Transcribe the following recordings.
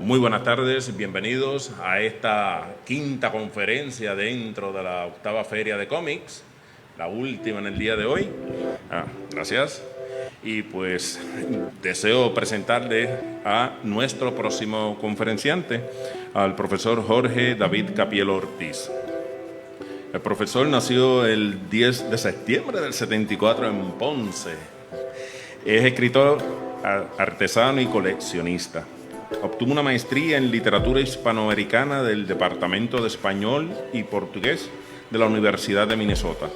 Muy buenas tardes, bienvenidos a esta quinta conferencia dentro de la octava Feria de Cómics, la última en el día de hoy. Gracias. Y pues deseo presentarle a nuestro próximo conferenciante, al profesor Jorge David Capielo Ortiz. El profesor nació el 10 de septiembre del 74 en Ponce. Es escritor, artesano y coleccionista. Obtuvo una maestría en literatura hispanoamericana del Departamento de Español y Portugués de la Universidad de Minnesota.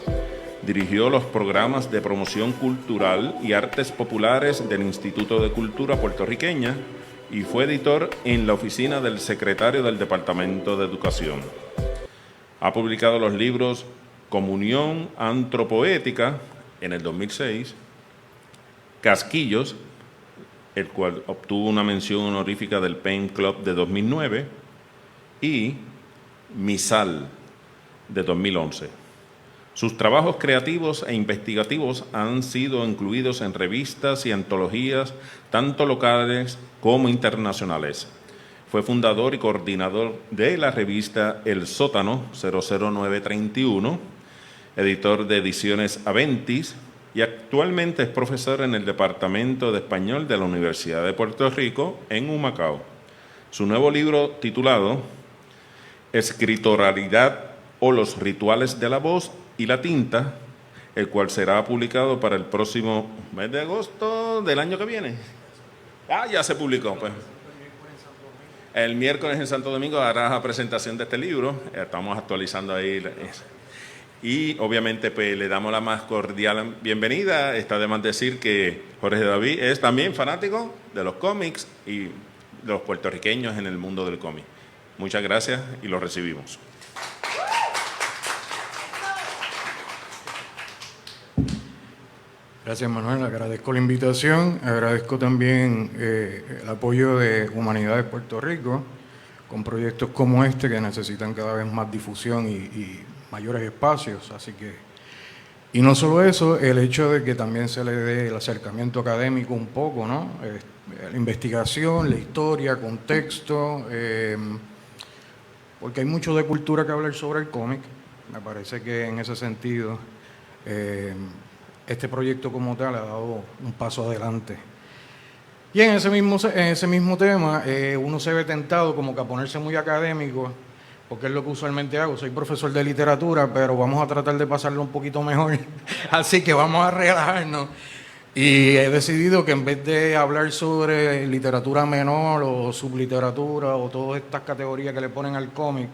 Dirigió los programas de promoción cultural y artes populares del Instituto de Cultura puertorriqueña y fue editor en la oficina del secretario del Departamento de Educación. Ha publicado los libros Comunión Antropoética en el 2006, Casquillos, el cual obtuvo una mención honorífica del Pen Club de 2009, y Misal de 2011. Sus trabajos creativos e investigativos han sido incluidos en revistas y antologías tanto locales como internacionales. Fue fundador y coordinador de la revista El Sótano 00931, editor de Ediciones Aventis, y actualmente es profesor en el Departamento de Español de la Universidad de Puerto Rico en Humacao. Su nuevo libro titulado Escritoralidad o los rituales de la voz y la tinta, el cual será publicado para el próximo mes de agosto del año que viene. Ya se publicó, pues. El miércoles en Santo Domingo hará la presentación de este libro. Estamos actualizando ahí. Y obviamente pues le damos la más cordial bienvenida. Está de más decir que Jorge David es también fanático de los cómics y de los puertorriqueños en el mundo del cómic. Muchas gracias y lo recibimos. Gracias, Manuel. Agradezco la invitación. Agradezco también el apoyo de Humanidades Puerto Rico con proyectos como este que necesitan cada vez más difusión y mayores espacios. Así que, y no solo eso, el hecho de que también se le dé el acercamiento académico un poco, ¿no? La investigación, la historia, contexto, porque hay mucho de cultura que hablar sobre el cómic. Me parece que en ese sentido este proyecto como tal ha dado un paso adelante. Y en ese mismo tema, uno se ve tentado como que a ponerse muy académico, porque es lo que usualmente hago. Soy profesor de literatura, pero vamos a tratar de pasarlo un poquito mejor. Así que vamos a relajarnos. Y he decidido que en vez de hablar sobre literatura menor o subliteratura o todas estas categorías que le ponen al cómic,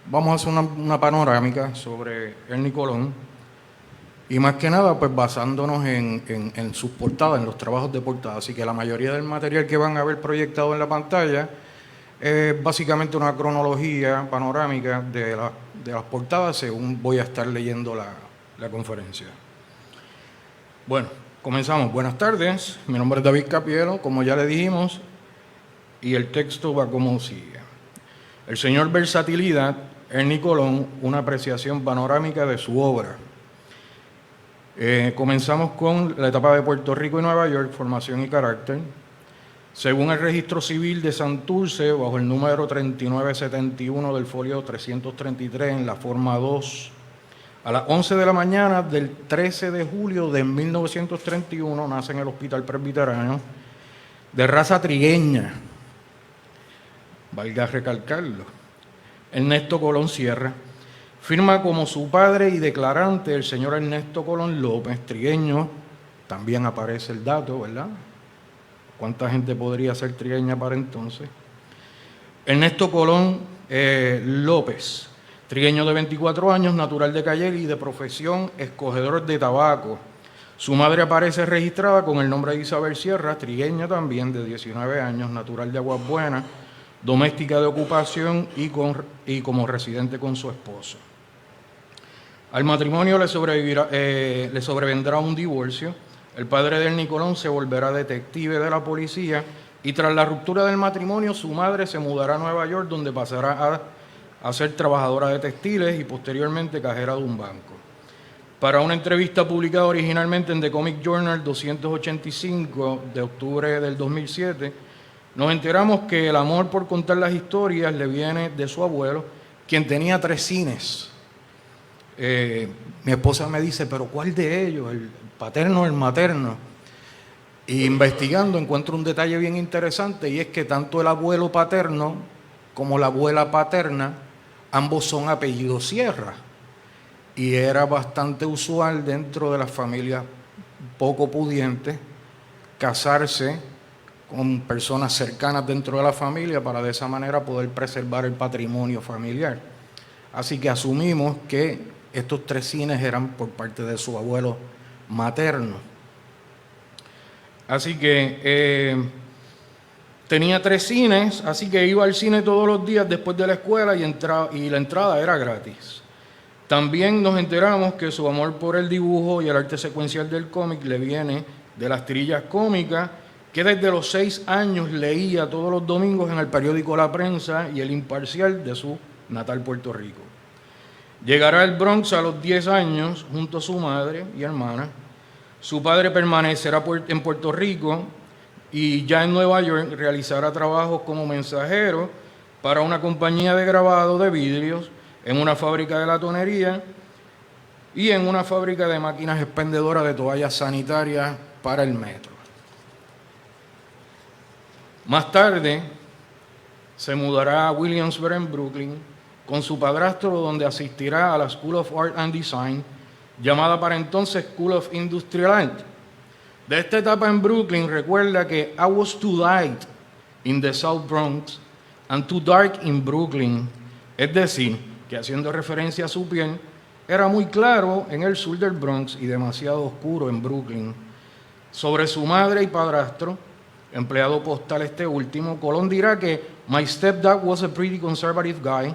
vamos a hacer una panorámica sobre Ernie Colón. Y más que nada, pues basándonos en sus portadas, en los trabajos de portada. Así que la mayoría del material que van a ver proyectado en la pantalla es básicamente una cronología panorámica de las portadas según voy a estar leyendo la conferencia. Bueno, comenzamos. Buenas tardes, mi nombre es David Capielo, como ya le dijimos, y el texto va como sigue. El señor Versatilidad, Ernie Colón, una apreciación panorámica de su obra. Comenzamos con la etapa de Puerto Rico y Nueva York, formación y carácter. Según el registro civil de Santurce, bajo el número 3971 del folio 333 en la forma 2, a las 11 de la mañana del 13 de julio de 1931 nace en el Hospital Presbiterano, de raza trigueña, valga recalcarlo, Ernesto Colón Sierra. Firma como su padre y declarante el señor Ernesto Colón López, trigueño, también aparece el dato, ¿verdad? ¿Cuánta gente podría ser trigueña para entonces? Ernesto Colón López, trigueño de 24 años, natural de Cayer y de profesión escogedor de tabaco. Su madre aparece registrada con el nombre de Isabel Sierra, trigueña también, de 19 años, natural de Aguas Buenas, doméstica de ocupación y como residente con su esposo. Al matrimonio le sobrevendrá un divorcio. El padre de Ernie Colón se volverá detective de la policía y tras la ruptura del matrimonio su madre se mudará a Nueva York, donde pasará a ser trabajadora de textiles y posteriormente cajera de un banco. Para una entrevista publicada originalmente en The Comic Journal 285 de octubre del 2007, nos enteramos que el amor por contar las historias le viene de su abuelo, quien tenía 3 cines. Mi esposa me dice, ¿pero cuál de ellos? ¿El paterno o el materno? Y investigando encuentro un detalle bien interesante, y es que tanto el abuelo paterno como la abuela paterna, ambos son apellidos Sierra. Y era bastante usual dentro de las familias poco pudientes casarse con personas cercanas dentro de la familia para de esa manera poder preservar el patrimonio familiar. Así que asumimos que estos 3 cines eran por parte de su abuelo materno. Así que tenía 3 cines, así que iba al cine todos los días después de la escuela y la entrada era gratis. También nos enteramos que su amor por el dibujo y el arte secuencial del cómic le viene de las tirillas cómicas que desde los 6 años leía todos los domingos en el periódico La Prensa y El Imparcial de su natal Puerto Rico. Llegará al Bronx a los 10 años junto a su madre y hermana. Su padre permanecerá en Puerto Rico y ya en Nueva York realizará trabajos como mensajero para una compañía de grabado de vidrios, en una fábrica de latonería y en una fábrica de máquinas expendedoras de toallas sanitarias para el metro. Más tarde se mudará a Williamsburg, en Brooklyn, con su padrastro, donde asistirá a la School of Art and Design, llamada para entonces School of Industrial Art. De esta etapa en Brooklyn recuerda que I was too light in the South Bronx and too dark in Brooklyn, es decir, que haciendo referencia a su piel, era muy claro en el sur del Bronx y demasiado oscuro en Brooklyn. Sobre su madre y padrastro, empleado postal este último, Colón dirá que my stepdad was a pretty conservative guy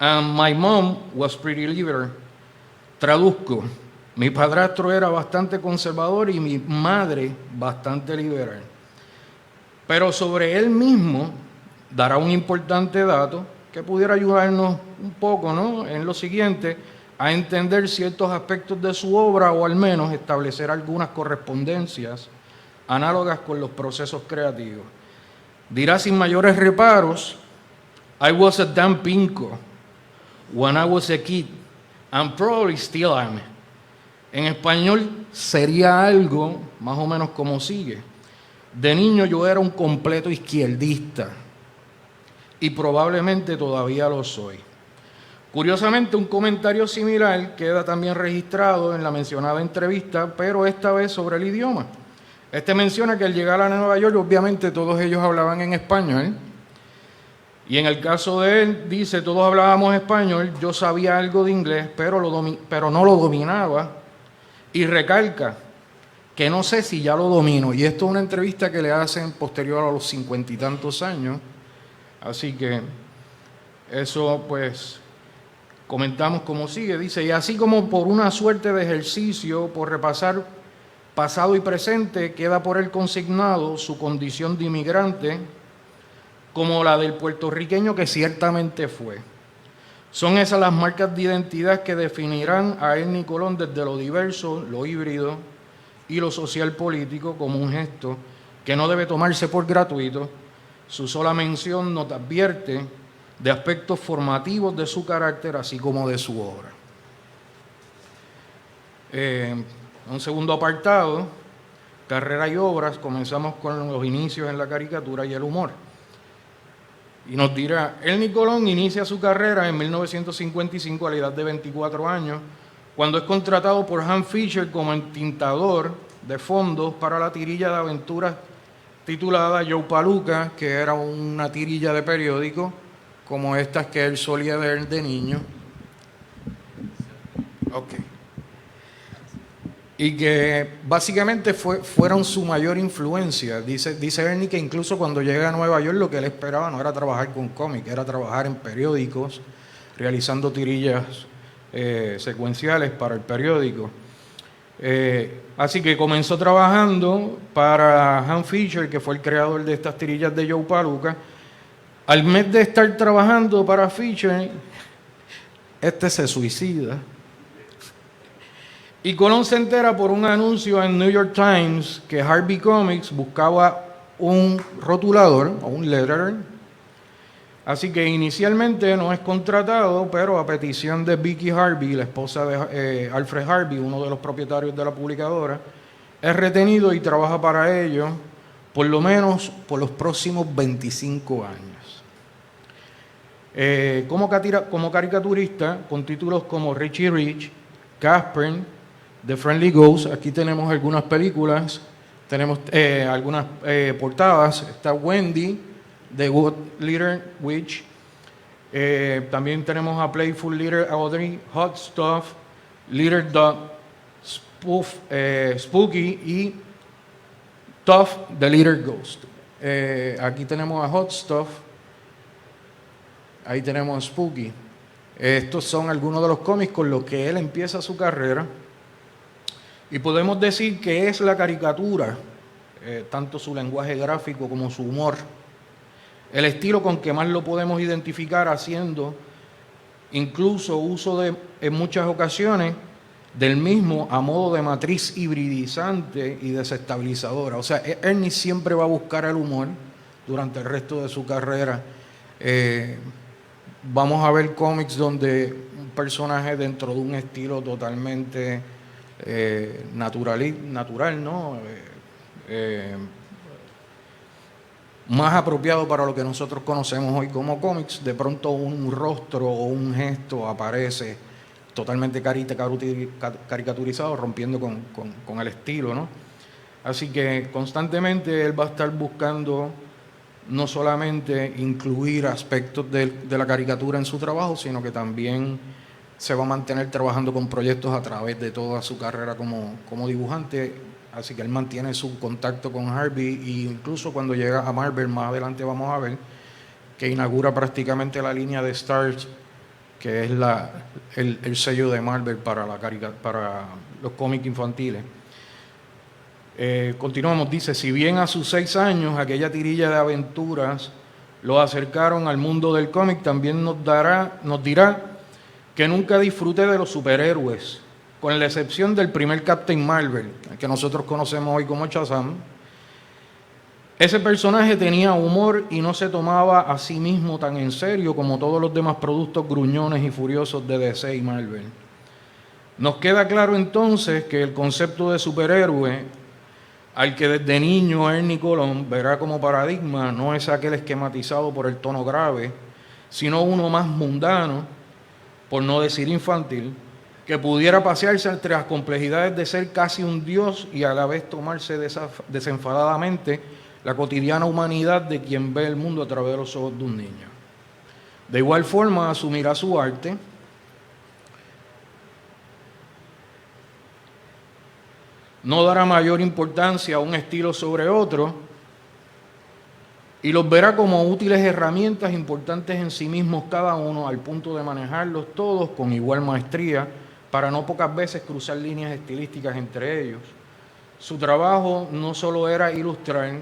and my mom was pretty liberal. Traduzco, mi padrastro era bastante conservador y mi madre bastante liberal. Pero sobre él mismo dará un importante dato que pudiera ayudarnos un poco, ¿no?, en lo siguiente, a entender ciertos aspectos de su obra o al menos establecer algunas correspondencias análogas con los procesos creativos. Dirá sin mayores reparos, I was a damn pinko when I was a kid and probably still am. En español sería algo más o menos como sigue. De niño yo era un completo izquierdista y probablemente todavía lo soy. Curiosamente, un comentario similar queda también registrado en la mencionada entrevista, pero esta vez sobre el idioma. Este menciona que al llegar a Nueva York, obviamente todos ellos hablaban en español, y en el caso de él, dice, todos hablábamos español, yo sabía algo de inglés, pero no lo dominaba, y recalca que no sé si ya lo domino, y esto es una entrevista que le hacen posterior a los 50 y tantos años, así que eso pues comentamos como sigue, dice, y así como por una suerte de ejercicio, por repasar pasado y presente, queda por él consignado su condición de inmigrante como la del puertorriqueño que ciertamente fue. Son esas las marcas de identidad que definirán a Ernie Colón desde lo diverso, lo híbrido y lo social político como un gesto que no debe tomarse por gratuito. Su sola mención nos advierte de aspectos formativos de su carácter, así como de su obra. Un segundo apartado, carrera y obras, comenzamos con los inicios en la caricatura y el humor. Y nos dirá, Ernie Colón inicia su carrera en 1955 a la edad de 24 años, cuando es contratado por Hank Fisher como entintador de fondos para la tirilla de aventuras titulada Joe Palooka, que era una tirilla de periódico como estas que él solía ver de niño. Okay. Y que básicamente fueron su mayor influencia. Dice Ernie que incluso cuando llega a Nueva York lo que él esperaba no era trabajar con cómic, era trabajar en periódicos, realizando tirillas secuenciales para el periódico. Así que comenzó trabajando para Hank Fisher, que fue el creador de estas tirillas de Joe Palooka. Al mes de estar trabajando para Fisher, se suicida. Y Colón se entera por un anuncio en New York Times que Harvey Comics buscaba un rotulador o un letterer. Así que inicialmente no es contratado, pero a petición de Vicky Harvey, la esposa de Alfred Harvey, uno de los propietarios de la publicadora, es retenido y trabaja para ellos por lo menos por los próximos 25 años. Como caricaturista, con títulos como Richie Rich, Casper, The Friendly Ghost, aquí tenemos algunas películas, tenemos algunas portadas, está Wendy, The Good Little Witch, también tenemos a Playful Little Audrey, Hot Stuff, Little Dog, Spooky y Tough, The Little Ghost. Aquí tenemos a Hot Stuff, ahí tenemos a Spooky. Estos son algunos de los cómics con los que él empieza su carrera y podemos decir que es la caricatura, tanto su lenguaje gráfico como su humor, el estilo con que más lo podemos identificar, haciendo incluso uso en muchas ocasiones del mismo a modo de matriz hibridizante y desestabilizadora. O sea, Ernie siempre va a buscar el humor durante el resto de su carrera. Vamos a ver cómics donde un personaje dentro de un estilo totalmente natural, ¿no? Más apropiado para lo que nosotros conocemos hoy como cómics, de pronto un rostro o un gesto aparece totalmente caricaturizado, rompiendo con el estilo, ¿no? Así que constantemente él va a estar buscando no solamente incluir aspectos de la caricatura en su trabajo, sino que también se va a mantener trabajando con proyectos a través de toda su carrera como dibujante. Así que él mantiene su contacto con Harvey, e incluso cuando llega a Marvel, más adelante vamos a ver que inaugura prácticamente la línea de Stars, que es el sello de Marvel para los cómics infantiles. Continuamos, dice, si bien a sus 6 años aquella tirilla de aventuras lo acercaron al mundo del cómic, también nos dirá que nunca disfruté de los superhéroes, con la excepción del primer Captain Marvel, que nosotros conocemos hoy como Shazam. Ese personaje tenía humor y no se tomaba a sí mismo tan en serio como todos los demás productos gruñones y furiosos de DC y Marvel. Nos queda claro entonces que el concepto de superhéroe, al que desde niño Ernie Colón verá como paradigma, no es aquel esquematizado por el tono grave, sino uno más mundano, por no decir infantil, que pudiera pasearse entre las complejidades de ser casi un dios y a la vez tomarse desenfadadamente la cotidiana humanidad de quien ve el mundo a través de los ojos de un niño. De igual forma, asumirá su arte, no dará mayor importancia a un estilo sobre otro y los verá como útiles herramientas importantes en sí mismos cada uno, al punto de manejarlos todos con igual maestría, para no pocas veces cruzar líneas estilísticas entre ellos. Su trabajo no solo era ilustrar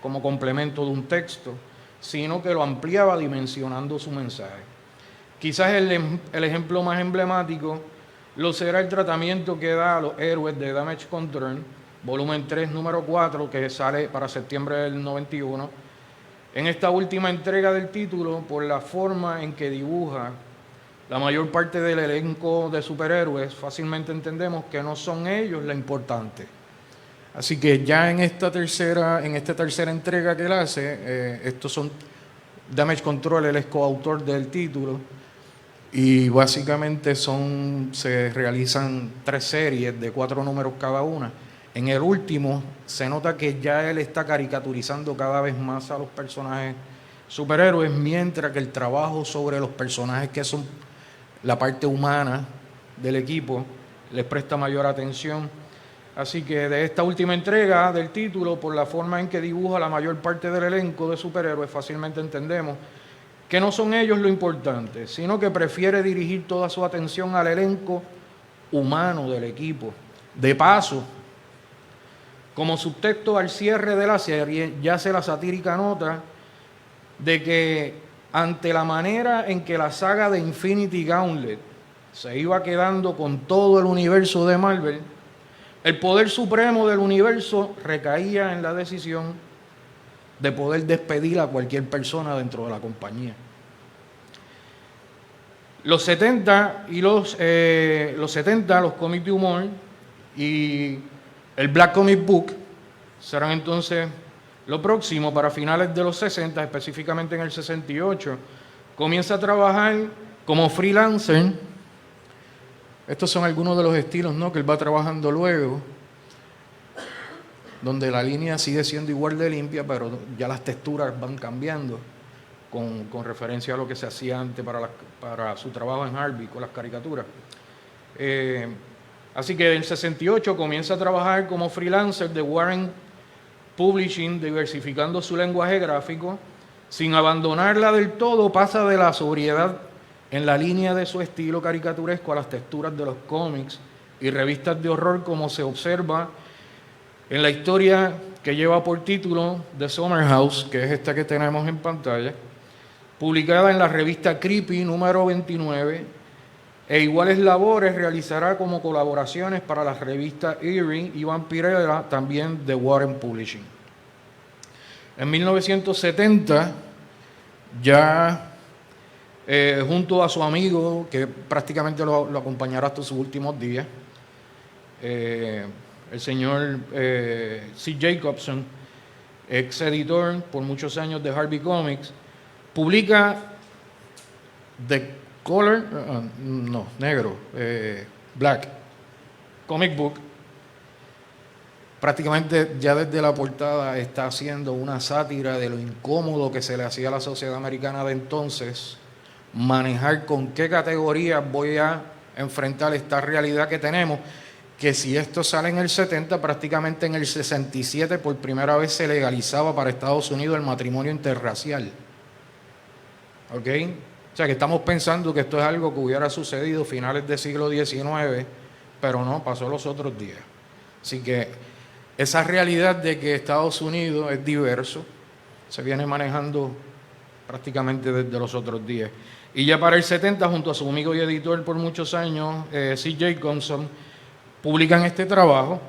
como complemento de un texto, sino que lo ampliaba dimensionando su mensaje. Quizás el ejemplo más emblemático lo será el tratamiento que da a los héroes de Damage Control, volumen 3, número 4, que sale para septiembre del 91. En esta última entrega del título, por la forma en que dibuja la mayor parte del elenco de superhéroes, fácilmente entendemos que no son ellos la importante. Así que ya en esta tercera entrega que él hace, estos son Damage Control, él es coautor del título, y básicamente se realizan 3 series de 4 números cada una. En el último se nota que ya él está caricaturizando cada vez más a los personajes superhéroes, mientras que el trabajo sobre los personajes que son la parte humana del equipo les presta mayor atención. Así que de esta última entrega del título, por la forma en que dibuja la mayor parte del elenco de superhéroes, fácilmente entendemos que no son ellos lo importante, sino que prefiere dirigir toda su atención al elenco humano del equipo. De paso, como subtexto al cierre de la serie, yace la satírica nota de que ante la manera en que la saga de Infinity Gauntlet se iba quedando con todo el universo de Marvel, el poder supremo del universo recaía en la decisión de poder despedir a cualquier persona dentro de la compañía. Los 70 y los 70, los cómics de humor y el Black Comic Book serán entonces lo próximo. Para finales de los 60, específicamente en el 68, comienza a trabajar como freelancer. Estos son algunos de los estilos, ¿no?, que él va trabajando luego, donde la línea sigue siendo igual de limpia, pero ya las texturas van cambiando con referencia a lo que se hacía antes para su trabajo en Harvey con las caricaturas. Así que en el 68 comienza a trabajar como freelancer de Warren Publishing, diversificando su lenguaje gráfico. Sin abandonarla del todo, pasa de la sobriedad en la línea de su estilo caricaturesco a las texturas de los cómics y revistas de horror, como se observa en la historia que lleva por título The Summer House, que es esta que tenemos en pantalla, publicada en la revista Creepy número 29, e iguales labores realizará como colaboraciones para las revistas Eerie y Vampirella, también de Warren Publishing. En 1970, ya junto a su amigo, que prácticamente lo acompañará hasta sus últimos días, el señor C. Jacobson, ex editor por muchos años de Harvey Comics, publica Black Comic Book. Prácticamente ya desde la portada está haciendo una sátira de lo incómodo que se le hacía a la sociedad americana de entonces, manejar con qué categoría voy a enfrentar esta realidad que tenemos, que si esto sale en el 70, prácticamente en el 67 por primera vez se legalizaba para Estados Unidos el matrimonio interracial. ¿Ok? O sea que estamos pensando que esto es algo que hubiera sucedido a finales del siglo XIX, pero no, pasó los otros días. Así que esa realidad de que Estados Unidos es diverso se viene manejando prácticamente desde los otros días. Y ya para el 70, junto a su amigo y editor por muchos años, C. Jacobson, publican este trabajo.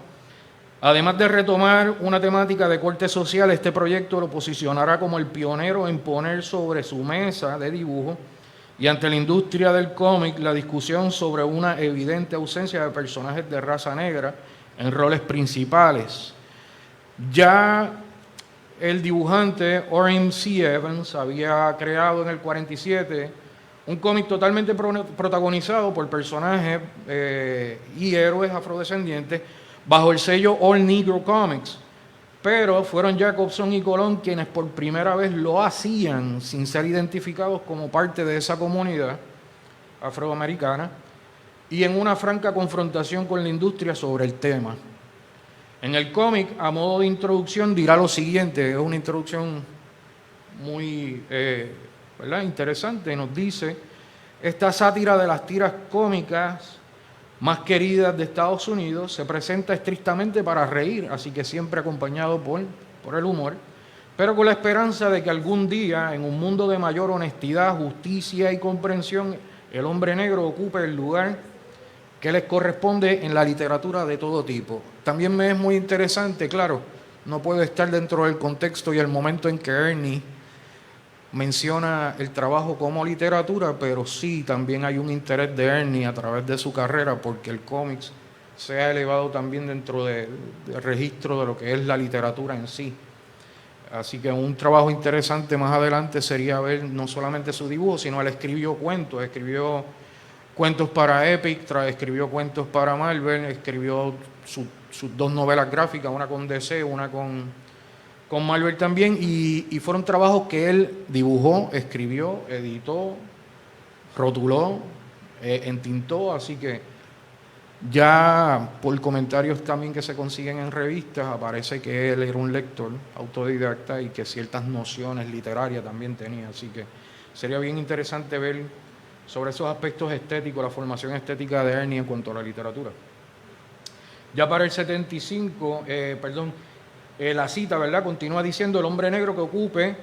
Además de retomar una temática de corte social, este proyecto lo posicionará como el pionero en poner sobre su mesa de dibujo y ante la industria del cómic la discusión sobre una evidente ausencia de personajes de raza negra en roles principales. Ya el dibujante Orrin C. Evans había creado en el 47 un cómic totalmente protagonizado por personajes y héroes afrodescendientes bajo el sello All Negro Comics, pero fueron Jacobson y Colón quienes por primera vez lo hacían sin ser identificados como parte de esa comunidad afroamericana y en una franca confrontación con la industria sobre el tema. En el cómic, a modo de introducción, dirá lo siguiente, es una introducción muy interesante, nos dice: esta sátira de las tiras cómicas más queridas de Estados Unidos se presenta estrictamente para reír, así que siempre acompañado por el humor, pero con la esperanza de que algún día, en un mundo de mayor honestidad, justicia y comprensión, el hombre negro ocupe el lugar que les corresponde en la literatura de todo tipo. También me es muy interesante, claro, no puedo estar dentro del contexto y el momento en que Ernie menciona el trabajo como literatura, pero sí también hay un interés de Ernie a través de su carrera porque el cómics se ha elevado también dentro del registro de lo que es la literatura en sí. Así que un trabajo interesante más adelante sería ver no solamente su dibujo, sino él escribió cuentos para Epic, escribió cuentos para Marvel, escribió sus dos novelas gráficas, una con DC, una con Marvel también, y fueron trabajos que él dibujó, escribió, editó, rotuló, entintó, así que ya por comentarios también que se consiguen en revistas aparece que él era un lector autodidacta y que ciertas nociones literarias también tenía, así que sería bien interesante ver sobre esos aspectos estéticos, la formación estética de Ernie en cuanto a la literatura. Ya para el 75, la cita, ¿verdad?, continúa diciendo: el hombre negro que ocupe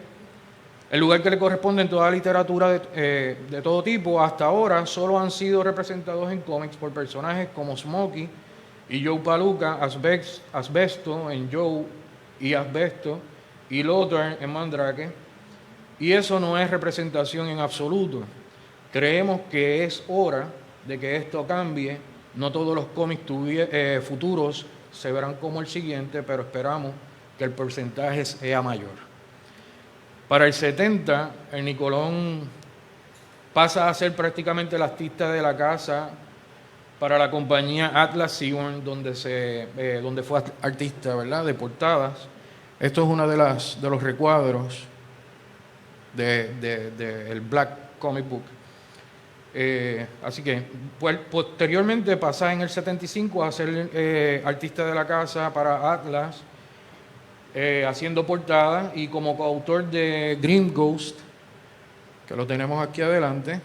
el lugar que le corresponde en toda la literatura de todo tipo, hasta ahora solo han sido representados en cómics por personajes como Smokey y Joe Palooka, Asbesto en Joe y Asbesto y Lothar en Mandrake. Y eso no es representación en absoluto. Creemos que es hora de que esto cambie. No todos los cómics futuros se verán como el siguiente, pero esperamos que el porcentaje sea mayor. Para el 70, Ernie Colón pasa a ser prácticamente el artista de la casa para la compañía Atlas Seaborn, donde fue artista, ¿verdad?, de portadas. Esto es uno de los recuadros del Black Comic Book. Así que posteriormente pasa en el 75 a ser artista de la casa para Atlas, haciendo portadas, y como coautor de Grim Ghost, que lo tenemos aquí adelante.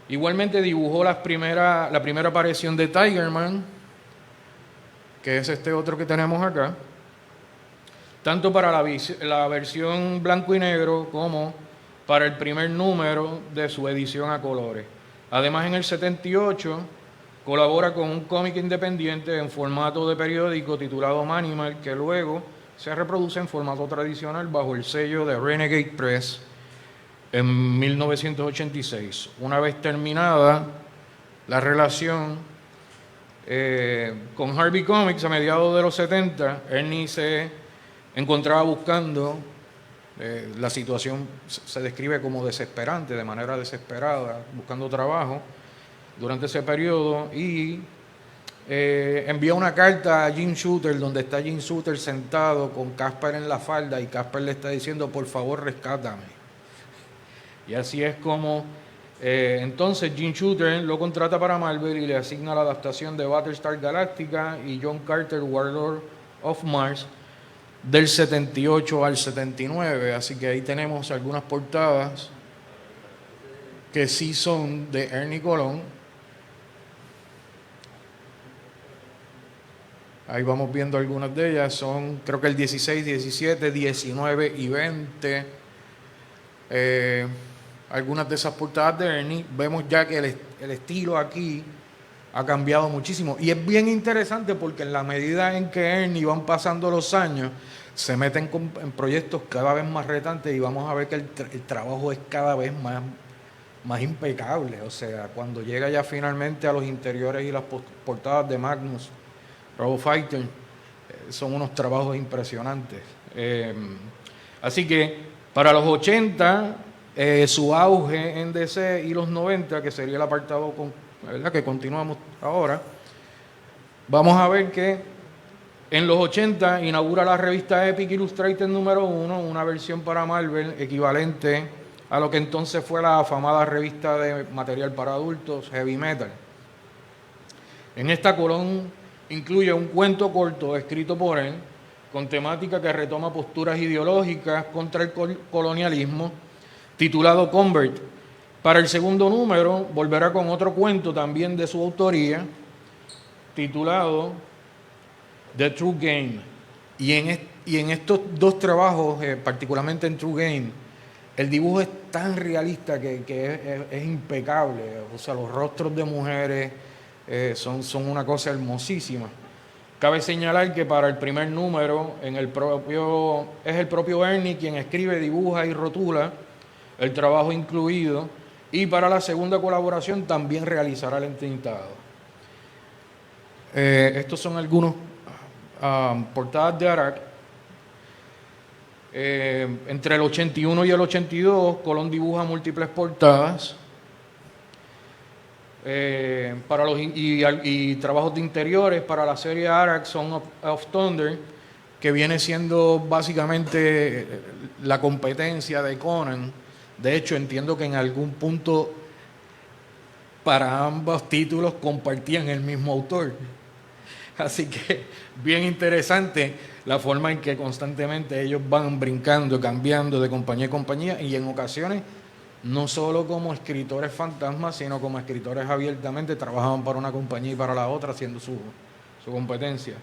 Igualmente dibujó la primera aparición de Tigerman, que es este otro que tenemos acá, tanto para la versión blanco y negro como para el primer número de su edición a colores. Además, en el 78 colabora con un cómic independiente en formato de periódico titulado Manimal, que luego se reproduce en formato tradicional bajo el sello de Renegade Press en 1986. Una vez terminada la relación con Harvey Comics a mediados de los 70, Ernie se encontraba buscando, la situación se describe como desesperante, de manera desesperada, buscando trabajo durante ese periodo, y envía una carta a Jim Shooter, donde está Jim Shooter sentado con Casper en la falda, y Casper le está diciendo: por favor, rescátame. Y así es como entonces Jim Shooter lo contrata para Marvel y le asigna la adaptación de Battlestar Galactica y John Carter, Warlord of Mars, del 78 al 79. Así que ahí tenemos algunas portadas que sí son de Ernie Colón. Ahí vamos viendo algunas de ellas. Son, creo que el 16, 17, 19 y 20. Algunas de esas portadas de Ernie. Vemos ya que el estilo aquí ha cambiado muchísimo. Y es bien interesante porque en la medida en que Ernie van pasando los años, se meten en proyectos cada vez más retantes, y vamos a ver que el trabajo es cada vez más impecable. O sea, cuando llega ya finalmente a los interiores y las portadas de Magnus, Robo Fighter, son unos trabajos impresionantes. Así que para los 80, su auge en DC, y los 90, que sería el apartado ¿verdad?, que continuamos ahora, vamos a ver que en los 80 inaugura la revista Epic Illustrated número 1, una versión para Marvel equivalente a lo que entonces fue la afamada revista de material para adultos, Heavy Metal. En esta Colón incluye un cuento corto escrito por él, con temática que retoma posturas ideológicas contra el colonialismo, titulado Convert. Para el segundo número volverá con otro cuento también de su autoría, titulado The True Game. Y en estos dos trabajos, particularmente en True Game, el dibujo es tan realista que es impecable. O sea, los rostros de mujeres son una cosa hermosísima. Cabe señalar que para el primer número es el propio Ernie quien escribe, dibuja y rotula el trabajo incluido, y para la segunda colaboración también realizará el entintado. Estos son algunos portadas de Arak. Entre el 81 y el 82, Colón dibuja múltiples portadas y trabajos de interiores para la serie Arak Son of Thunder, que viene siendo básicamente la competencia de Conan. De hecho, entiendo que en algún punto para ambos títulos compartían el mismo autor. Así que bien interesante la forma en que constantemente ellos van brincando, cambiando de compañía en compañía, y en ocasiones no solo como escritores fantasmas, sino como escritores abiertamente trabajaban para una compañía y para la otra, haciendo su competencia.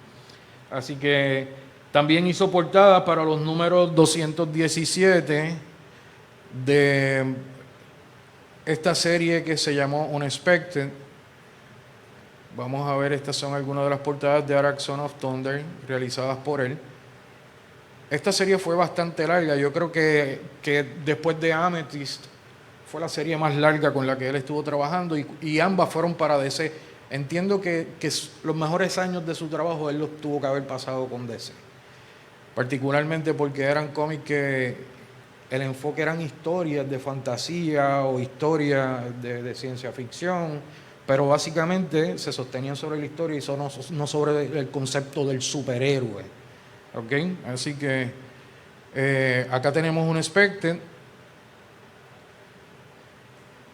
Así que también hizo portadas para los números 217 de esta serie que se llamó Unexpected. Vamos a ver, estas son algunas de las portadas de Arak Son of Thunder realizadas por él. Esta serie fue bastante larga. Yo creo que después de Amethyst fue la serie más larga con la que él estuvo trabajando y ambas fueron para DC. Entiendo que los mejores años de su trabajo él los tuvo que haber pasado con DC. Particularmente porque eran cómics que el enfoque eran historias de fantasía o historias de ciencia ficción, pero básicamente se sostenían sobre la historia y no sobre el concepto del superhéroe. ¿Ok? Así que acá tenemos un Spectre.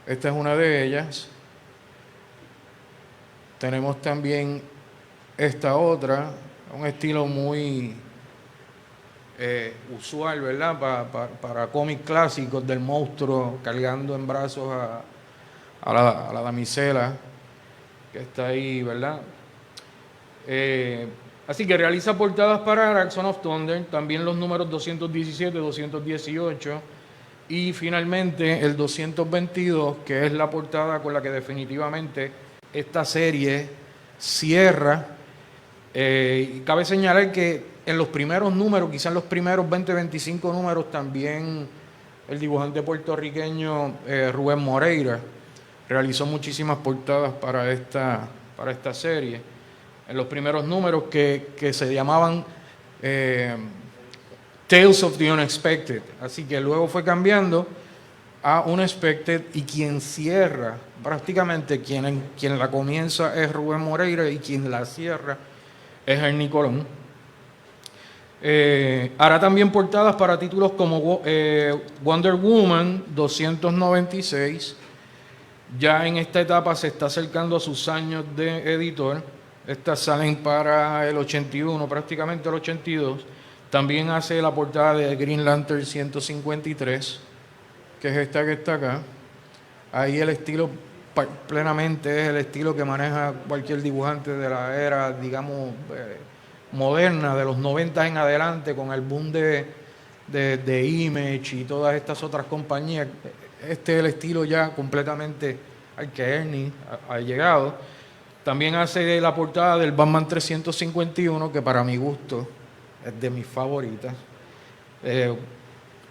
Esta es una de ellas. Tenemos también esta otra, un estilo muy usual, ¿verdad? Para cómics clásicos del monstruo cargando en brazos a la damisela que está ahí, ¿verdad? Así que realiza portadas para Ark, Son of Thunder, también los números 217, 218 y finalmente el 222, que es la portada con la que definitivamente esta serie cierra. Cabe señalar que en los primeros números, quizás en los primeros 20, 25 números, también el dibujante puertorriqueño Rubén Moreira realizó muchísimas portadas para esta serie. En los primeros números que se llamaban Tales of the Unexpected. Así que luego fue cambiando a Unexpected y quien cierra, prácticamente quien la comienza es Rubén Moreira y quien la cierra es Ernie Colón. Hará también portadas para títulos como Wonder Woman 296. Ya en esta etapa se está acercando a sus años de editor. Estas salen para el 81, prácticamente el 82. También hace la portada de Green Lantern 153, que es esta que está acá. Ahí el estilo plenamente es el estilo que maneja cualquier dibujante de la era, digamos, moderna, de los 90 en adelante, con el boom de Image y todas estas otras compañías. Este es el estilo ya completamente al que Ernie ha llegado. También hace la portada del Batman 351, que para mi gusto es de mis favoritas.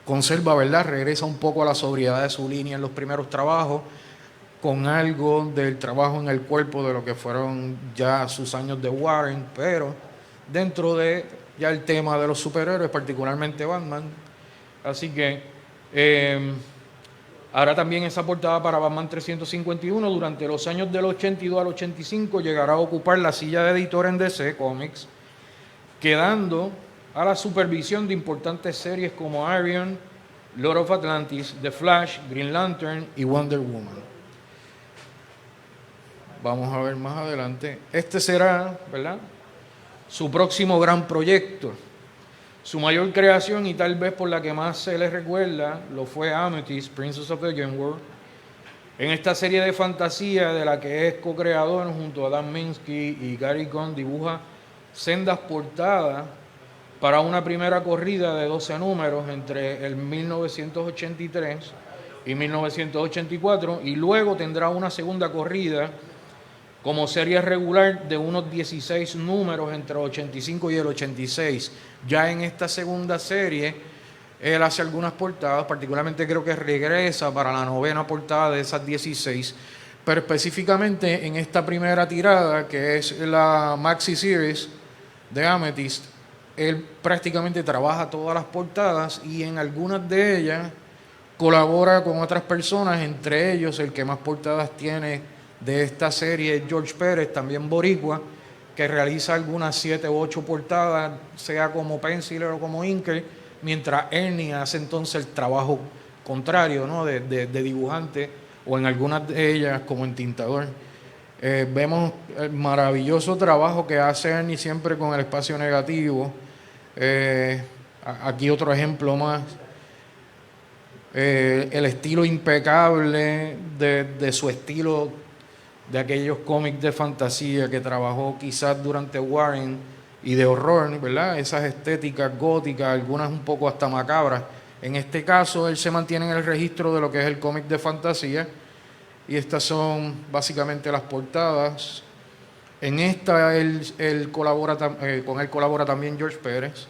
Conserva, ¿verdad? Regresa un poco a la sobriedad de su línea en los primeros trabajos, con algo del trabajo en el cuerpo de lo que fueron ya sus años de Warren, pero dentro de ya el tema de los superhéroes, particularmente Batman. Así que hará también esa portada para Batman 351. Durante los años del 82 al 85 llegará a ocupar la silla de editor en DC Comics, quedando a la supervisión de importantes series como Arion, Lord of Atlantis, The Flash, Green Lantern y Wonder Woman. Vamos a ver más adelante. Este será, ¿verdad?, su próximo gran proyecto. Su mayor creación, y tal vez por la que más se le recuerda, lo fue Amethyst, Princess of the Gemworld. En esta serie de fantasía de la que es co-creador junto a Dan Minsky y Gary Gunn, dibuja sendas portadas para una primera corrida de 12 números entre el 1983 y 1984, y luego tendrá una segunda corrida como serie regular de unos 16 números entre el 85 y el 86. Ya en esta segunda serie, él hace algunas portadas, particularmente creo que regresa para la 9ª portada de esas 16, pero específicamente en esta primera tirada, que es la Maxi Series de Amethyst, él prácticamente trabaja todas las portadas y en algunas de ellas colabora con otras personas, entre ellos el que más portadas tiene de esta serie es George Pérez, también boricua, que realiza algunas 7 u 8 portadas, sea como penciler o como inker, mientras Ernie hace entonces el trabajo contrario, ¿no?, de dibujante, o en algunas de ellas como entintador. Vemos el maravilloso trabajo que hace Ernie siempre con el espacio negativo. Aquí otro ejemplo más. El estilo impecable de su estilo de aquellos cómics de fantasía que trabajó quizás durante Warren y de horror, ¿verdad? Esas estéticas góticas, algunas un poco hasta macabras. En este caso, él se mantiene en el registro de lo que es el cómic de fantasía, y estas son básicamente las portadas. En esta con él colabora también George Pérez.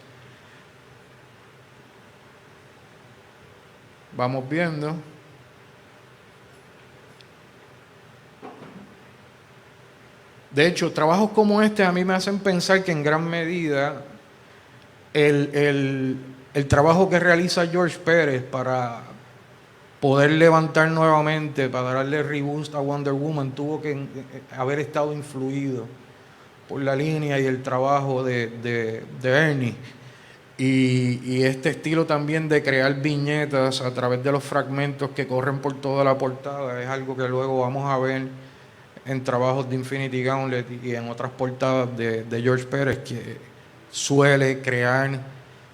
vamos viendo. De hecho, trabajos como este a mí me hacen pensar que en gran medida el trabajo que realiza George Pérez para poder levantar nuevamente, para darle reboost a Wonder Woman, tuvo que haber estado influido por la línea y el trabajo de Ernie. Y este estilo también de crear viñetas a través de los fragmentos que corren por toda la portada es algo que luego vamos a ver en trabajos de Infinity Gauntlet y en otras portadas de George Pérez, que suele crear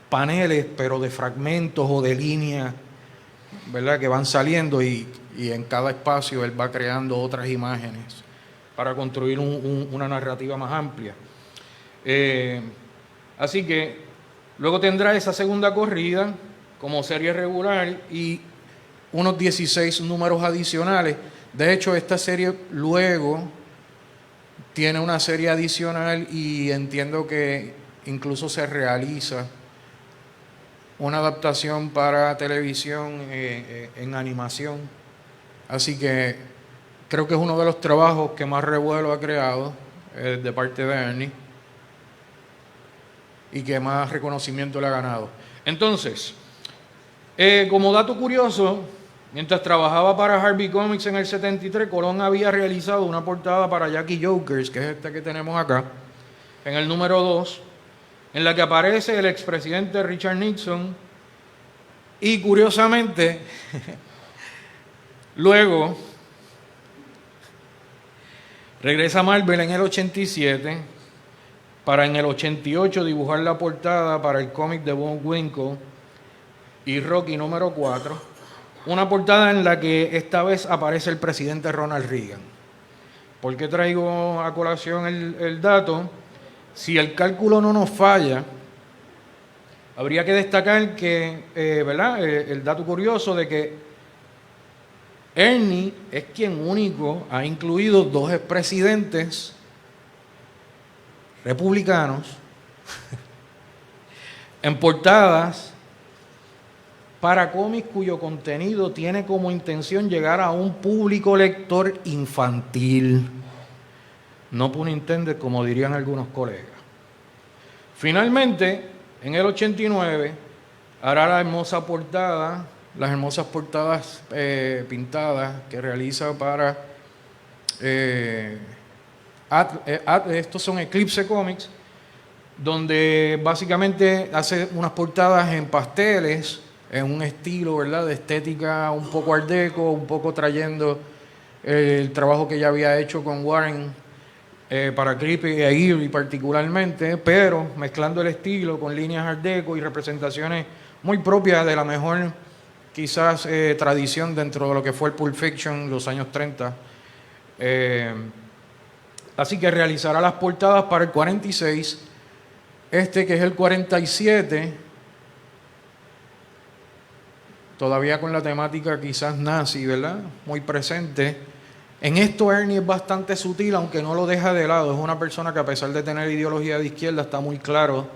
paneles pero de fragmentos o de líneas, ¿verdad?, que van saliendo y en cada espacio él va creando otras imágenes para construir una narrativa más amplia. Así que luego tendrá esa segunda corrida como serie regular y unos 16 números adicionales. De hecho, esta serie luego tiene una serie adicional y entiendo que incluso se realiza una adaptación para televisión en animación. Así que creo que es uno de los trabajos que más revuelo ha creado de parte de Ernie y que más reconocimiento le ha ganado. Entonces, como dato curioso, mientras trabajaba para Harvey Comics en el 73, Colón había realizado una portada para Jackie Jokers, que es esta que tenemos acá, en el número 2, en la que aparece el expresidente Richard Nixon y, curiosamente, luego regresa Marvel en el 87 para en el 88 dibujar la portada para el cómic de Von Winkle y Rocky número 4, una portada en la que esta vez aparece el presidente Ronald Reagan. ¿Por qué traigo a colación el dato? Si el cálculo no nos falla, habría que destacar que, ¿verdad?, el dato curioso de que Ernie es quien único ha incluido 2 expresidentes republicanos en portadas para cómics cuyo contenido tiene como intención llegar a un público lector infantil. No pun intended, como dirían algunos colegas. Finalmente, en el 89, hará las hermosas portadas pintadas que realiza para estos son Eclipse Comics, donde básicamente hace unas portadas en pasteles, en un estilo, ¿verdad?, de estética un poco art deco, un poco trayendo el trabajo que ya había hecho con Warren para Creepy e Eerie particularmente, pero mezclando el estilo con líneas art deco y representaciones muy propias de la mejor, quizás, tradición dentro de lo que fue el Pulp Fiction los años 30. Así que realizará las portadas para el 46, que es el 47, todavía con la temática quizás nazi, ¿verdad?, muy presente. En esto Ernie es bastante sutil, aunque no lo deja de lado. Es una persona que, a pesar de tener ideología de izquierda, está muy claro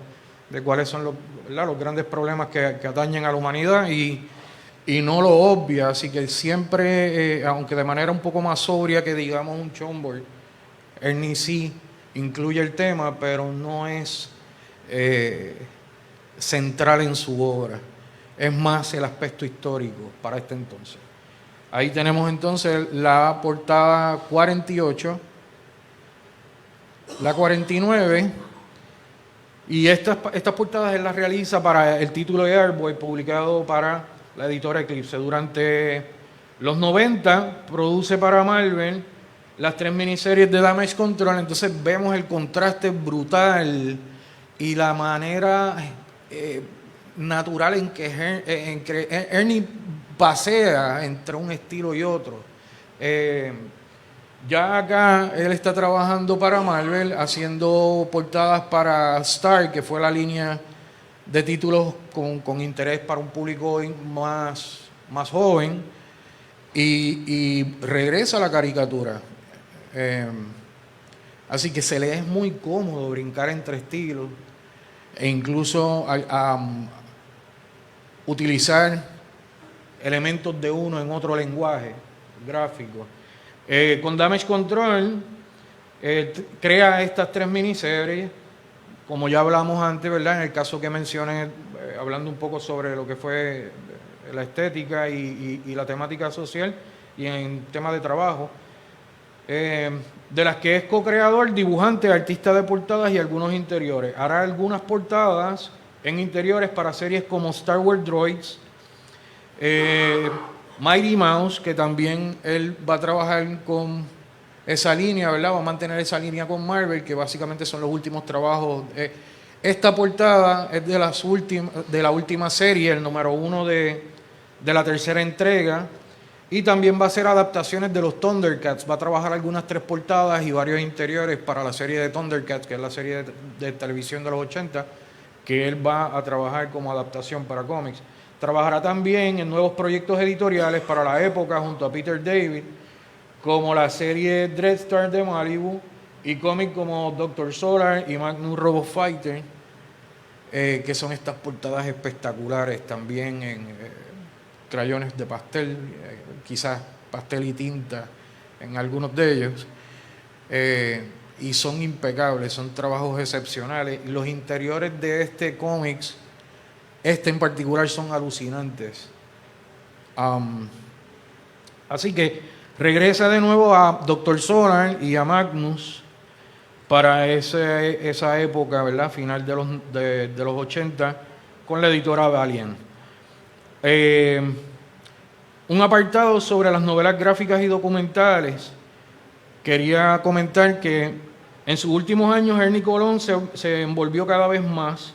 de cuáles son los grandes problemas que atañen a la humanidad y no lo obvia. Así que siempre, aunque de manera un poco más sobria que digamos un Chonbord, Ernie sí incluye el tema, pero no es central en su obra. Es más el aspecto histórico para este entonces. Ahí tenemos entonces la portada 48, la 49, y estas portadas él las realiza para el título de Airboy, publicado para la editora Eclipse. Durante los 90 produce para Marvel las 3 miniseries de Damage Control. Entonces vemos el contraste brutal y la manera natural en que Ernie pasea entre un estilo y otro. Ya acá él está trabajando para Marvel, haciendo portadas para Star, que fue la línea de títulos con interés para un público más joven, y regresa a la caricatura. Así que se le es muy cómodo brincar entre estilos e incluso utilizar elementos de uno en otro lenguaje gráfico. Con Damage Control crea estas 3 miniseries, como ya hablamos antes, ¿verdad? En el caso que mencioné, hablando un poco sobre lo que fue la estética y la temática social y en temas de trabajo, de las que es co-creador, dibujante, artista de portadas y algunos interiores. Hará algunas portadas en interiores para series como Star Wars Droids, Mighty Mouse, que también él va a trabajar con esa línea, ¿verdad? Va a mantener esa línea con Marvel, que básicamente son los últimos trabajos. Esta portada es de la última serie, el número 1 de la tercera entrega, y también va a hacer adaptaciones de los Thundercats. Va a trabajar algunas 3 portadas y varios interiores para la serie de Thundercats, que es la serie de televisión de los 80, que él va a trabajar como adaptación para cómics. Trabajará también en nuevos proyectos editoriales para la época junto a Peter David, como la serie Dreadstar de Malibu y cómics como Dr. Solar y Magnum Robot Fighter, que son estas portadas espectaculares también en crayones de pastel, quizás pastel y tinta en algunos de ellos, y son impecables, son trabajos excepcionales, y los interiores de este cómics, en particular, son alucinantes. Así que regresa de nuevo a Dr. Solar y a Magnus para esa época, ¿verdad? Final de los 80, con la editora Valiant. Un apartado sobre las novelas gráficas y documentales. Quería comentar que en sus últimos años Ernie Colón se envolvió cada vez más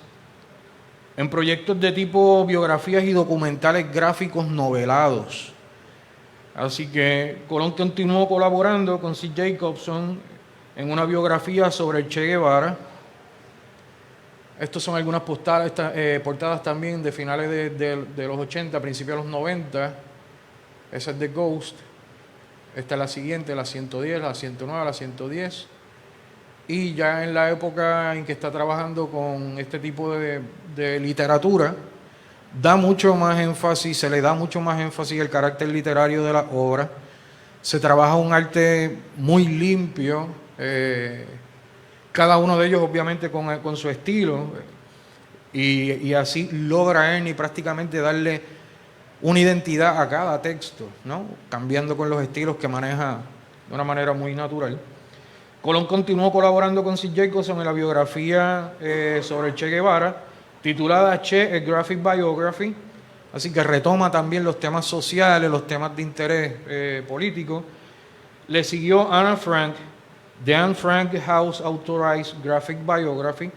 en proyectos de tipo biografías y documentales gráficos novelados. Así que Colón continuó colaborando con Sid Jacobson en una biografía sobre el Che Guevara. Estos son algunas portadas también de finales de los 80, principios de los 90. Esa es de Ghost. Esta es la siguiente, la 110, la 109, la 110. Y ya en la época en que está trabajando con este tipo de literatura, da mucho más énfasis, se le da mucho más énfasis al carácter literario de la obra. Se trabaja un arte muy limpio, cada uno de ellos obviamente con su estilo, y así logra Ernie prácticamente darle una identidad a cada texto, ¿no? Cambiando con los estilos que maneja de una manera muy natural. Colón continuó colaborando con Sid Jacobson en la biografía sobre el Che Guevara, titulada Che, a Graphic Biography, así que retoma también los temas sociales, los temas de interés político. Le siguió Anna Frank, The Anne Frank House Authorized Graphic Biography,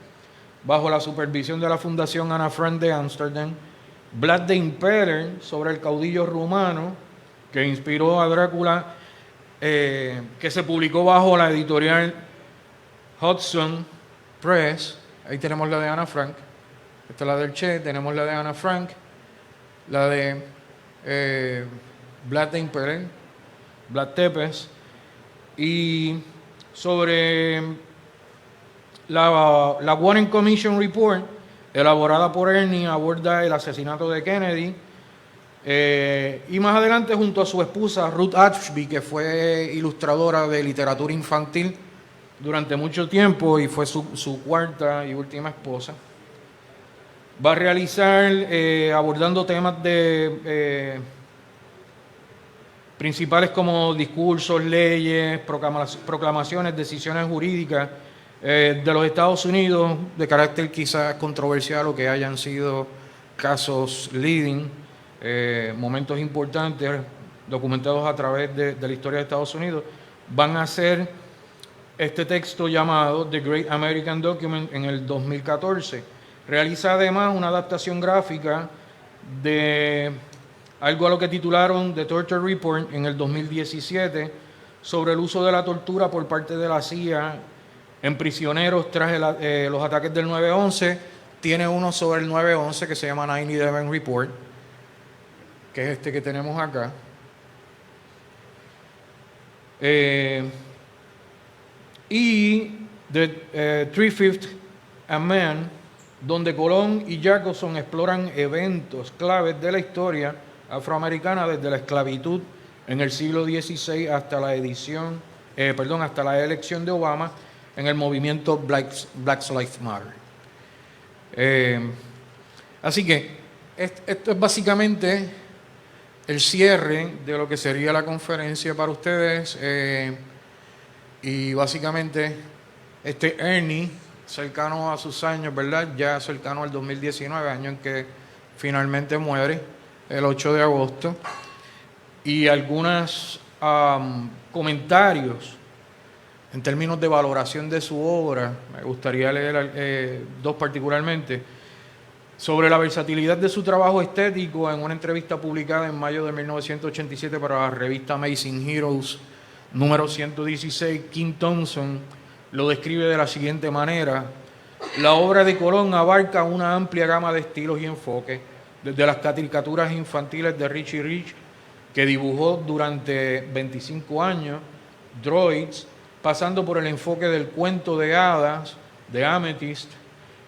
bajo la supervisión de la Fundación Anna Frank de Ámsterdam. Vlad the Impaler, sobre el caudillo rumano, que inspiró a Drácula, que se publicó bajo la editorial Hudson Press. Ahí tenemos la de Anna Frank. Esta es la del Che, tenemos la de Anna Frank, la de Vlad the Impaler, Vlad Tepes. Y sobre la Warren Commission Report, elaborada por Ernie, aborda el asesinato de Kennedy. Y más adelante, junto a su esposa Ruth Ashby, que fue ilustradora de literatura infantil durante mucho tiempo y fue su cuarta y última esposa, va a realizar, abordando temas principales como discursos, leyes, proclamaciones, decisiones jurídicas de los Estados Unidos, de carácter quizás controversial o que hayan sido casos leading, momentos importantes documentados a través de la historia de Estados Unidos. Van a hacer este texto llamado The Great American Document en el 2014. Realiza además una adaptación gráfica de algo a lo que titularon The Torture Report en el 2017, sobre el uso de la tortura por parte de la CIA en prisioneros tras los ataques del 9/11. Tiene uno sobre el 9/11 que se llama 9/11 Report, que es este que tenemos acá. Y The 3/5 Man, donde Colón y Jacobson exploran eventos claves de la historia afroamericana desde la esclavitud en el siglo XVI hasta la hasta la elección de Obama en el movimiento Black Lives Matter. Así que esto es básicamente el cierre de lo que sería la conferencia para ustedes, y básicamente Ernie, cercano a sus años, ¿verdad? Ya cercano al 2019, año en que finalmente muere, el 8 de agosto, y algunos comentarios en términos de valoración de su obra. Me gustaría leer dos particularmente. Sobre la versatilidad de su trabajo estético, en una entrevista publicada en mayo de 1987 para la revista Amazing Heroes, número 116, Kim Thompson lo describe de la siguiente manera: la obra de Colón abarca una amplia gama de estilos y enfoques, desde las caricaturas infantiles de Richie Rich, que dibujó durante 25 años, Droids, pasando por el enfoque del cuento de hadas, de Amethyst,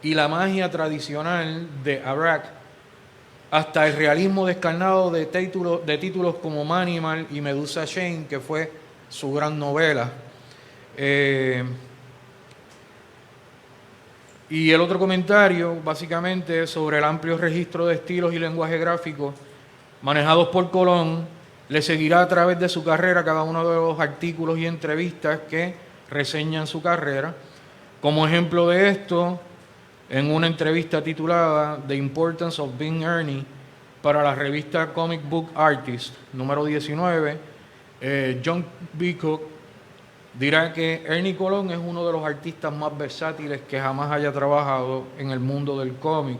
y la magia tradicional de Arak, hasta el realismo descarnado de títulos como Manimal y Medusa Chain, que fue su gran novela. Y el otro comentario, básicamente, sobre el amplio registro de estilos y lenguaje gráfico manejados por Colón, le seguirá a través de su carrera cada uno de los artículos y entrevistas que reseñan su carrera. Como ejemplo de esto, en una entrevista titulada The Importance of Being Ernie para la revista Comic Book Artist, número 19, John B. Cook dirá que Ernie Colón es uno de los artistas más versátiles que jamás haya trabajado en el mundo del cómic,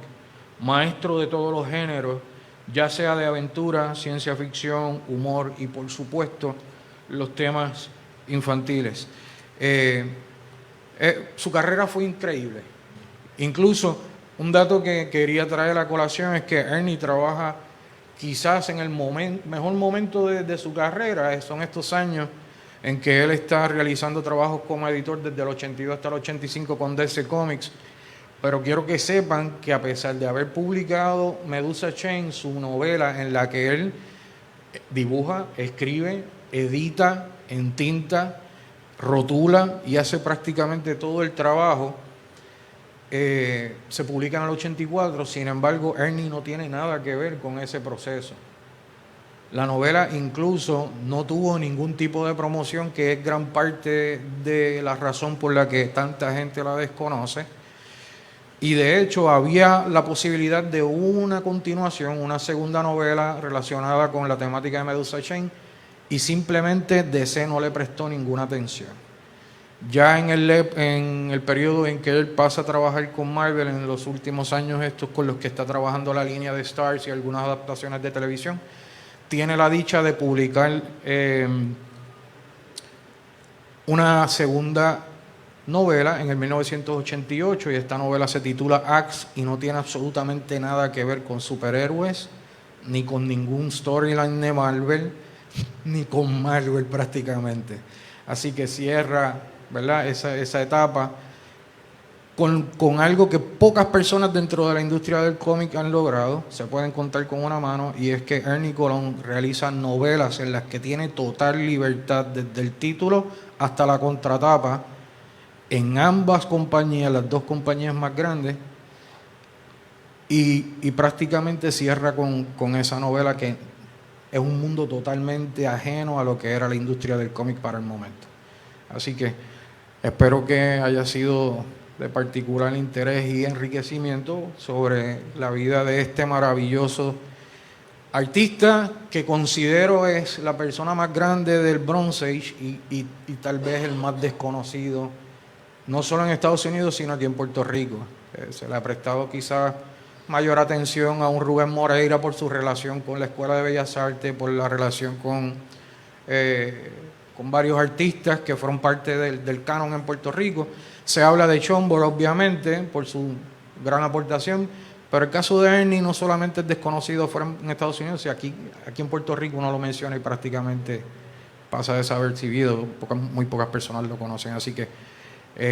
maestro de todos los géneros, ya sea de aventura, ciencia ficción, humor y, por supuesto, los temas infantiles. Su carrera fue increíble. Incluso, un dato que quería traer a colación es que Ernie trabaja quizás en el mejor momento de su carrera. Son estos años en que él está realizando trabajos como editor desde el 82 hasta el 85 con DC Comics. Pero quiero que sepan que, a pesar de haber publicado Medusa Chain, su novela en la que él dibuja, escribe, edita, entinta, rotula y hace prácticamente todo el trabajo, se publica en el 84. Sin embargo, Ernie no tiene nada que ver con ese proceso. La novela incluso no tuvo ningún tipo de promoción, que es gran parte de la razón por la que tanta gente la desconoce. Y de hecho había la posibilidad de una continuación, una segunda novela relacionada con la temática de Medusa Chain, y simplemente DC no le prestó ninguna atención. Ya en el periodo en que él pasa a trabajar con Marvel, en los últimos años estos con los que está trabajando la línea de Stars y algunas adaptaciones de televisión, tiene la dicha de publicar una segunda novela en el 1988, y esta novela se titula Axe y no tiene absolutamente nada que ver con superhéroes, ni con ningún storyline de Marvel, ni con Marvel prácticamente. Así que cierra, ¿verdad?, esa etapa con algo que pocas personas dentro de la industria del cómic han logrado. Se pueden contar con una mano, y es que Ernie Colón realiza novelas en las que tiene total libertad desde el título hasta la contratapa en ambas compañías, las dos compañías más grandes, y prácticamente cierra con esa novela que es un mundo totalmente ajeno a lo que era la industria del cómic para el momento. Así que espero que haya sido de particular interés y enriquecimiento sobre la vida de este maravilloso artista, que considero es la persona más grande del Bronze Age y tal vez el más desconocido, no solo en Estados Unidos, sino aquí en Puerto Rico. Se le ha prestado quizás mayor atención a un Rubén Moreira por su relación con la Escuela de Bellas Artes, por la relación con varios artistas que fueron parte del canon en Puerto Rico. Se habla de Schomburg, obviamente, por su gran aportación, pero el caso de Ernie no solamente es desconocido fuera en Estados Unidos, sino aquí en Puerto Rico uno lo menciona y prácticamente pasa desapercibido. Muy pocas personas lo conocen. Así que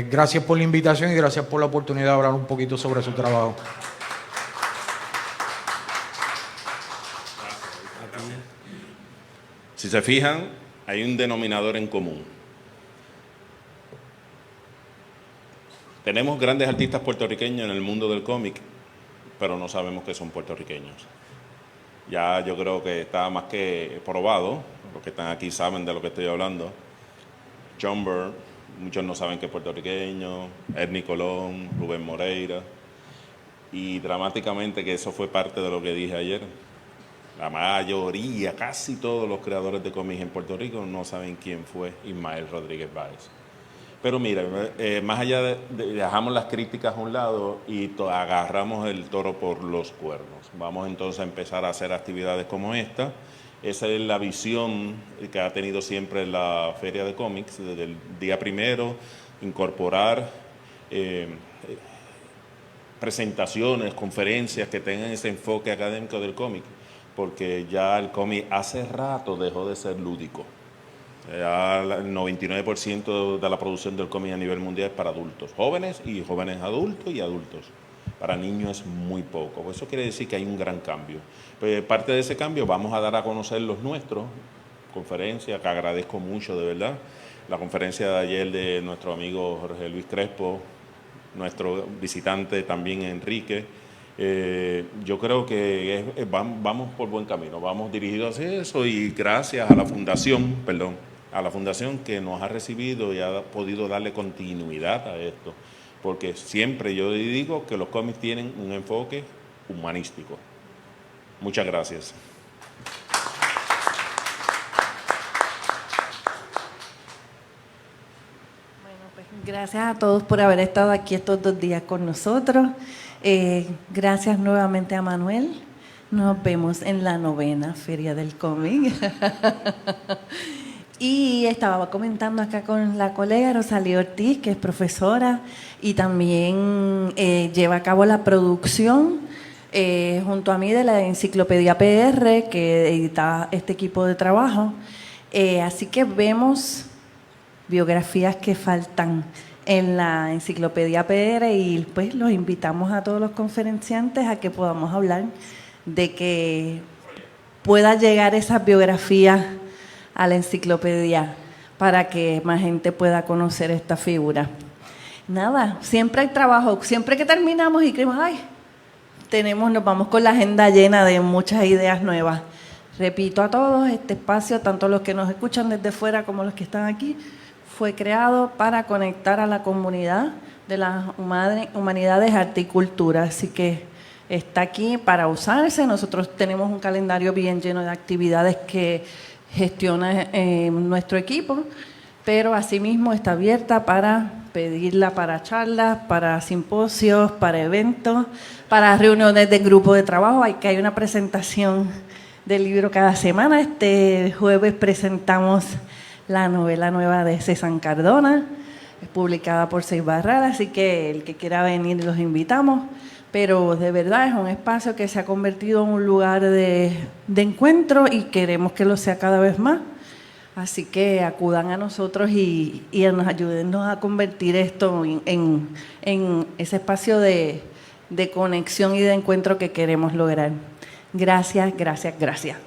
gracias por la invitación y gracias por la oportunidad de hablar un poquito sobre su trabajo. Si se fijan, hay un denominador en común. Tenemos grandes artistas puertorriqueños en el mundo del cómic, pero no sabemos que son puertorriqueños. Ya yo creo que está más que probado, los que están aquí saben de lo que estoy hablando. John Byrne, muchos no saben que es puertorriqueño, Ernie Colón, Rubén Moreira, y dramáticamente que eso fue parte de lo que dije ayer. La mayoría, casi todos los creadores de cómics en Puerto Rico no saben quién fue Ismael Rodríguez Báez. Pero mira, más allá dejamos las críticas a un lado y agarramos el toro por los cuernos. Vamos entonces a empezar a hacer actividades como esta. Esa es la visión que ha tenido siempre la Feria de Cómics, desde el día primero, incorporar presentaciones, conferencias que tengan ese enfoque académico del cómic, porque ya el cómic hace rato dejó de ser lúdico. Ya el 99% de la producción del cómic a nivel mundial es para adultos, jóvenes y jóvenes adultos y adultos. Para niños es muy poco. Eso quiere decir que hay un gran cambio. Pues parte de ese cambio vamos a dar a conocer los nuestros, conferencia que agradezco mucho, de verdad. La conferencia de ayer de nuestro amigo Jorge Luis Crespo, nuestro visitante también Enrique. Yo creo que vamos por buen camino, vamos dirigidos hacia eso y gracias a la fundación, que nos ha recibido y ha podido darle continuidad a esto, porque siempre yo digo que los cómics tienen un enfoque humanístico. Muchas gracias. Bueno, pues gracias a todos por haber estado aquí estos 2 días con nosotros. Gracias nuevamente a Manuel. Nos vemos en la 9ª Feria del Cómic. Y estaba comentando acá con la colega Rosalía Ortiz, que es profesora y también lleva a cabo la producción junto a mí de la Enciclopedia PR, que edita este equipo de trabajo. Así que vemos biografías que faltan en la Enciclopedia PR y pues los invitamos a todos los conferenciantes a que podamos hablar de que pueda llegar esas biografías a la enciclopedia para que más gente pueda conocer esta figura. Nada, siempre hay trabajo, siempre que terminamos y creemos, nos vamos con la agenda llena de muchas ideas nuevas. Repito a todos, este espacio, tanto los que nos escuchan desde fuera como los que están aquí, fue creado para conectar a la comunidad de las humanidades, arte y cultura. Así que está aquí para usarse. Nosotros tenemos un calendario bien lleno de actividades que gestiona nuestro equipo, pero asimismo está abierta para pedirla para charlas, para simposios, para eventos, para reuniones de grupo de trabajo. Hay una presentación del libro cada semana. Este jueves presentamos la novela nueva de César Cardona, es publicada por Seis Barral, así que el que quiera venir los invitamos. Pero de verdad es un espacio que se ha convertido en un lugar de encuentro y queremos que lo sea cada vez más. Así que acudan a nosotros y nos ayuden a convertir esto en ese espacio de conexión y de encuentro que queremos lograr. Gracias, gracias, gracias.